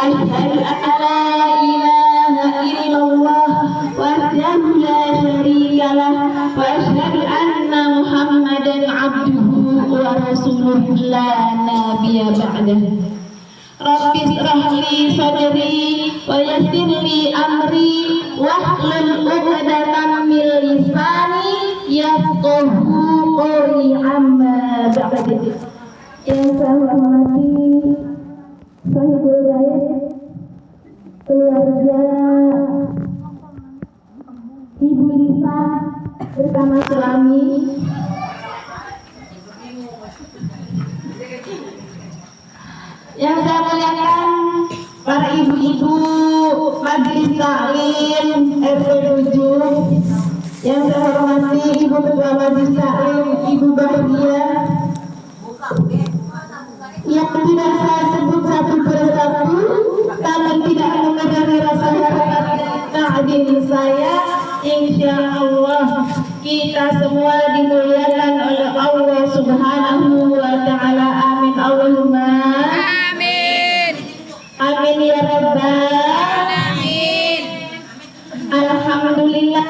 أشهد أن لا إله إلا الله وحده لا شريك له وأشهد أن محمدا عبده ورسوله لا نبي بعده رب اشرح لي صدري ويسر لي أمري واحلل عقدة من لساني yafqahu qawli amma ba'd. Yang saya hormati sahibul ghaib, keluarga Ibu Lisa bersama suami, yang saya muliakan para ibu-ibu Majelis Taklim RT 7, yang saya hormati Ibu Ketua Majelis Taklim, Ibu Bahagia, yang tidak saya sebut satu persatu, tapi tidak mengenai rasa hormat ta'zim saya. Insya Allah kita semua dimuliakan oleh Allah Subhanahu wa Ta'ala. Amin Allahumma amin. Amin ya Rabbal alamin. Alhamdulillah,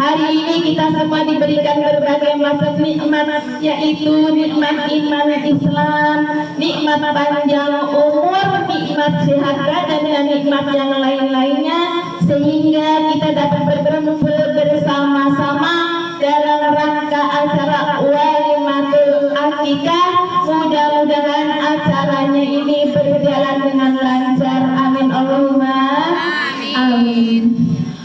hari ini kita semua diberikan berbagai macam nikmat, yaitu nikmat iman Islam, nikmat panjang umur, nikmat sehat badan, dan nikmat yang lain-lainnya, sehingga kita dapat berkumpul bersama-sama dalam rangka acara Walimatul Akikah. Mudah-mudahan acaranya ini berjalan dengan lancar. Amin Allahumma amin.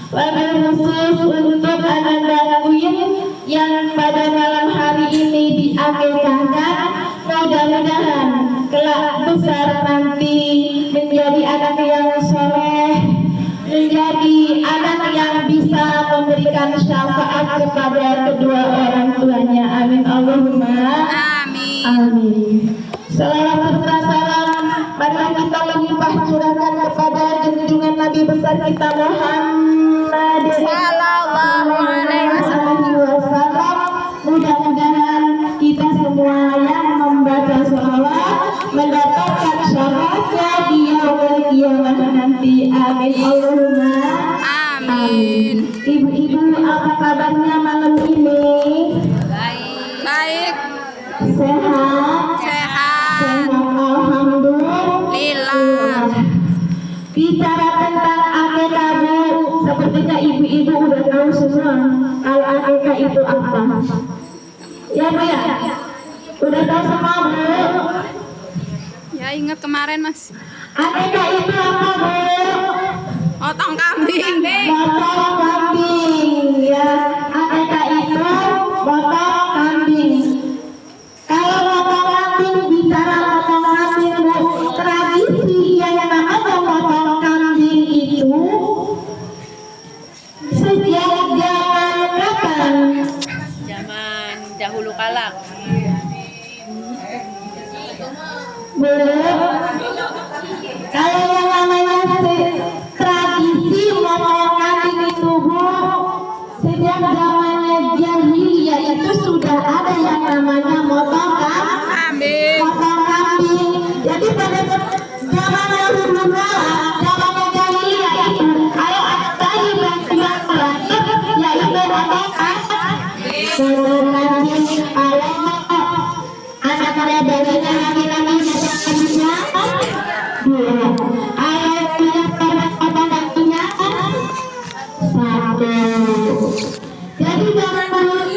Wabil khusus untuk Ananda Queen yang pada malam hari ini diakikahkan, mudah-mudahan kelak besar nanti menjadi anak yang soleh, menjadi anak yang bisa memberikan syafaat kepada kedua orang tuanya. Amin Allahumma amin. Salawat serta salam marilah kita limpah curahkan kepada junjungan Nabi besar kita Muhammad sallallahu alaihi wasallam. Mudah-mudahan kita semua yang membaca salawat mendapatkan syafaat di yaumul qiyamah nanti. Amin Allahumma amin. Ibu-ibu, apa kabarnya malam ini? Baik. Sehat. Alhamdulillah. Bicara tentang akikah, Bu, sepertinya ibu-ibu udah tahu semua kalau akikah itu apa. Ya Bu ya? Udah tahu semua Bu? Ya ingat kemarin Mas. Akikah itu apa Bu? Potong kambing. Potong kambing. Ya, akikah itu potong kambing. Kalau potong kambing, bicara potong kambing Bu, tradisi yang namanya potong kambing itu sejak zaman kapan? Zaman dahulu kala. Bu, kalau yang namanya tradisi potong kambing itu Bu, sejak zamannya jahiliyah itu sudah ada yang namanya potong kambing. Jadi pada zaman dahulu kala, zamannya jahiliyah itu, kalau ada bayi yang lahir, yaitu potong kambing. Kalau anak ada bayinya laki-laki punya dua, ayat yang pada punya satu. Jadi jangan dulu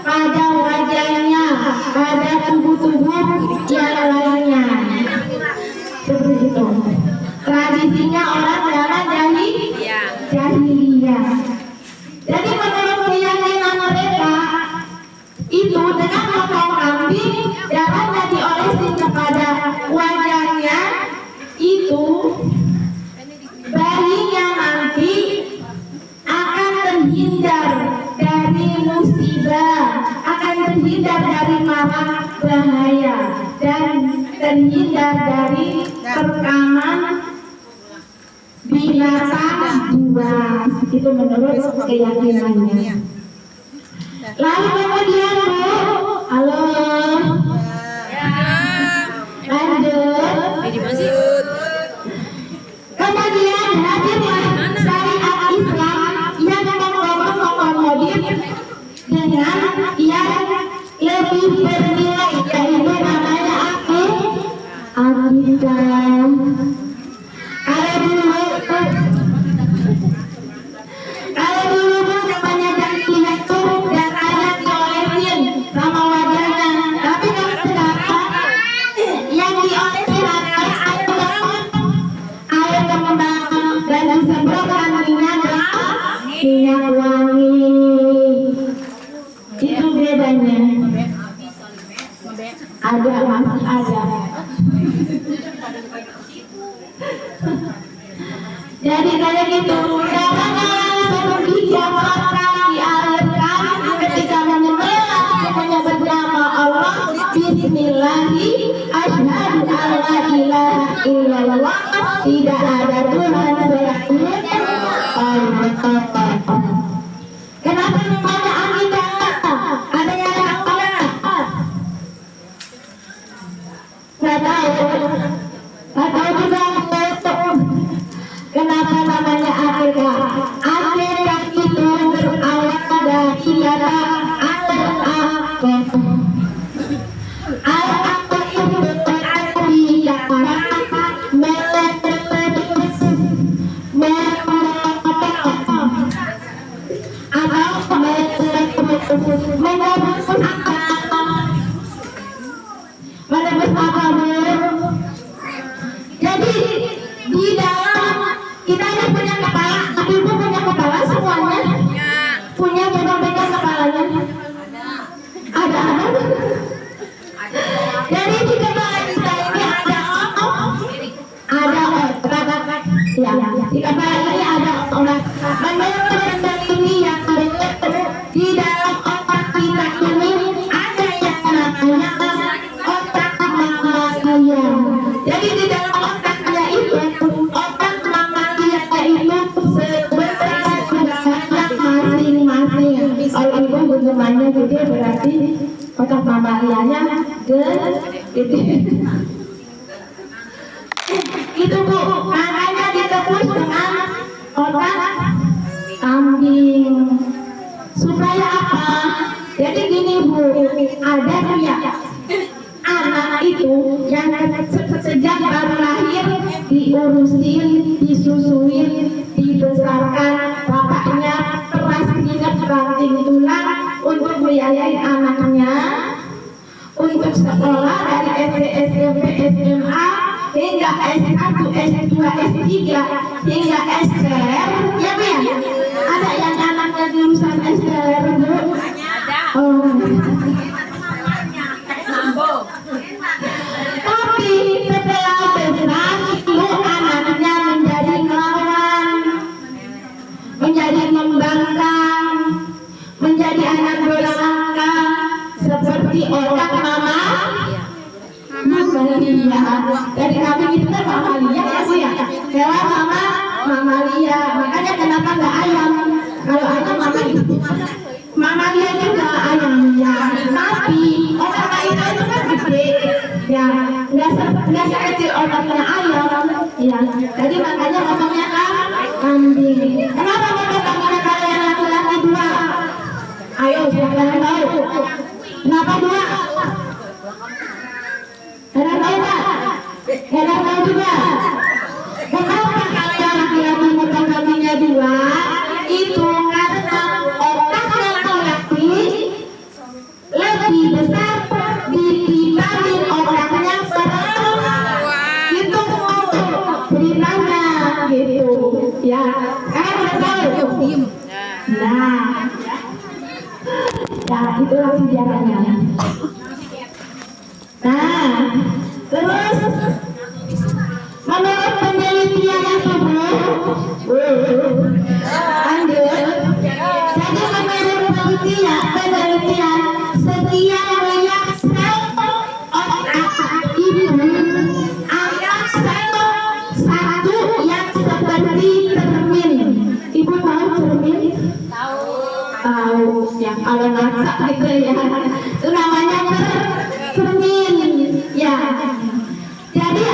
pada wajahnya, pada tubuh-tubuh yang lainnya. Seperti itu. Tradisinya orang zaman jahiliyah. Jadi menurut keyakinan mereka itu dengan potong kambing darahnya diolesin kepada wajahnya, itu bayinya nanti akan terhindar dari musibah, akan terhindar dari mara bahaya, dan terhindar dari perekaman binatang buas. Itu menurut keyakinannya. Lalu kemudian Bu, halo, lanjut. Kemudian hadirlah syariat Islam yang mengakomodir dengan yang lebih bernilai, yaitu namanya akidah. Kalau dulu kebanyakan itu dan anak diolesin sama wajahnya, tapi kalau sekarang yang diolesin adalah air kembang dan disemprotkan minyak wangi. Itu bedanya. Ada masih ada. Jadi kayak gitu. Jangan seperti siapkan dialirkan ketika menyebut nama Allah. Bismillahi asyhadu an la ilaha illallah. Tidak ada Tuhan selain Allah. Kenapa namanya akidah? Ada yang tahu? Nggak tahu juga. Kenapa namanya akidah? Akidah itu berawal dari kata al-aqdah. Al-aqdah itu berarti jadi di dalam kita ini punya kepala, ibu punya kepala semuanya, punya beda-beda kepalanya. Ada. Jadi di kepala kita ini ada otak. Ya, di kepala ini ada otak. Menurut ini yang di dalam otak kita ini ada yang namanya otak mamalia. Jadi di dalam otaknya itu otak mamalia itu sebenarnya masing-masing. Kalau ibu hubungannya gede berarti otak mamalianya gede. Itu Bu, makanya ditebus dengan otak kambing. Supaya apa? Jadi gini Bu, ada ya anak itu yang sejak baru lahir diurusin, disusuin, dibesarkan, bapaknya keras keringat banting tulang untuk biayain anaknya untuk sekolah dari SD, SMP, SMA hingga S1, S2, S3 hingga SKR. Ya Bu ya? Ada yang anaknya lulusan SKR Bu? Tapi setelah besar itu anaknya menjadi ngelawan, menjadi membangkang, menjadi anak durhaka seperti otak mamalia. Dari kambing itu kan mamalia ya Bu ya. Hewan mamalia. Makanya kenapa nggak ayam? Kalau ayam mamalia juga ayamnya. Tapi otak itu kan gede. Ya, nggak sekecil otaknya ayam. Ya, jadi makanya ngomongnya kambing. Kenapa ngomongnya kalian laki-laki dua? Ayo, siapa yang tahu? Kenapa dua? Kalian tahu nggak? Kalian tahu juga? Kenapa kalian laki-laki ngomong kambingnya dua? Itu karena otak laki-laki lebih besar dibanding otaknya perempuan. Itu beritanya gitu ya. Kalian tahu? Nah, ya itulah sejarahnya. Nah, terus menurut penelitian yang lanjut. Jadi menurut penelitian setiap banyak sel otak ibu itu namanya cermin. Ya, jadi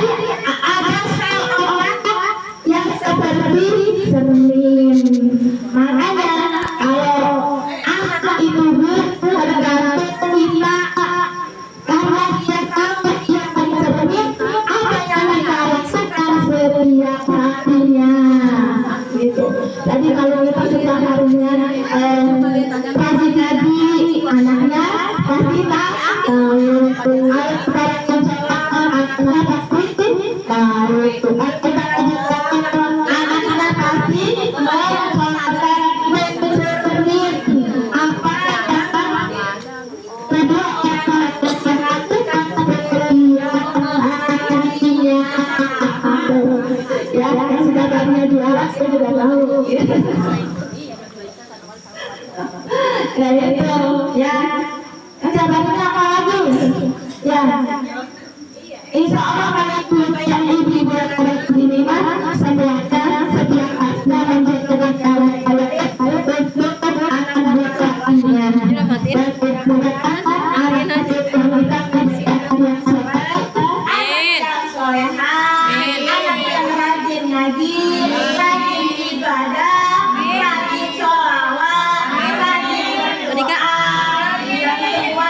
ada seorang yang seperti cermin. Makanya kalau anak itu tergantung kita, karena dia tahu dia mencermin apa yang kita rasakan setiap harinya. Gitu. Jadi kalau kita setiap harinya kasih tadi anaknya pasti tahu itu anaknya pasti tahu itu anaknya pasti mencermin apa yang kedua ya sudah tanya di atas saya juga tahu kayak itu ya. Jawabannya apa lagi ya, insya Allah kalau yang ibu ada di sini mah semuanya setiap harinya menjadi kawan-kawan untuk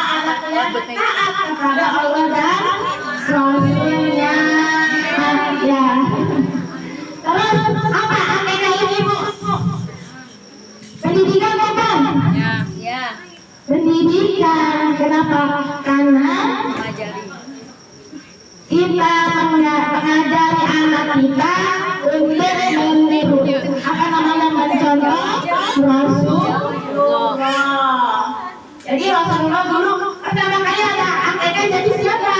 anak buahnya dan kepada Allah dan Rasulnya ya. Terus apa akikah ini Bu? Pendidikan bukan? Ya. Pendidikan. Kenapa? Karena Mengajari. kita mengajari anak kita untuk meniru apa namanya mencontoh Rasulullah. Jadi Rasulullah dulu pertama kali ada akikah jadi siapa?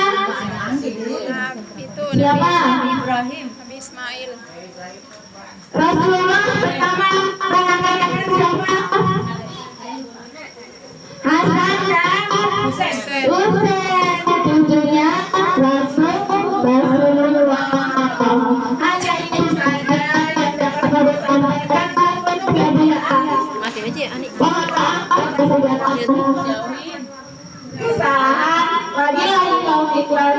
Itu Siapa? Nabi Ibrahim, Nabi Ismail. Rasulullah pertama mengangkat siapa? Hasan dan Husain. Husain, cucunya Rasulullah. Hanya itu saja yang dapat disampaikan menjadi Mati aja ya, Ani. kesalahan. Wabillahi taufiq wal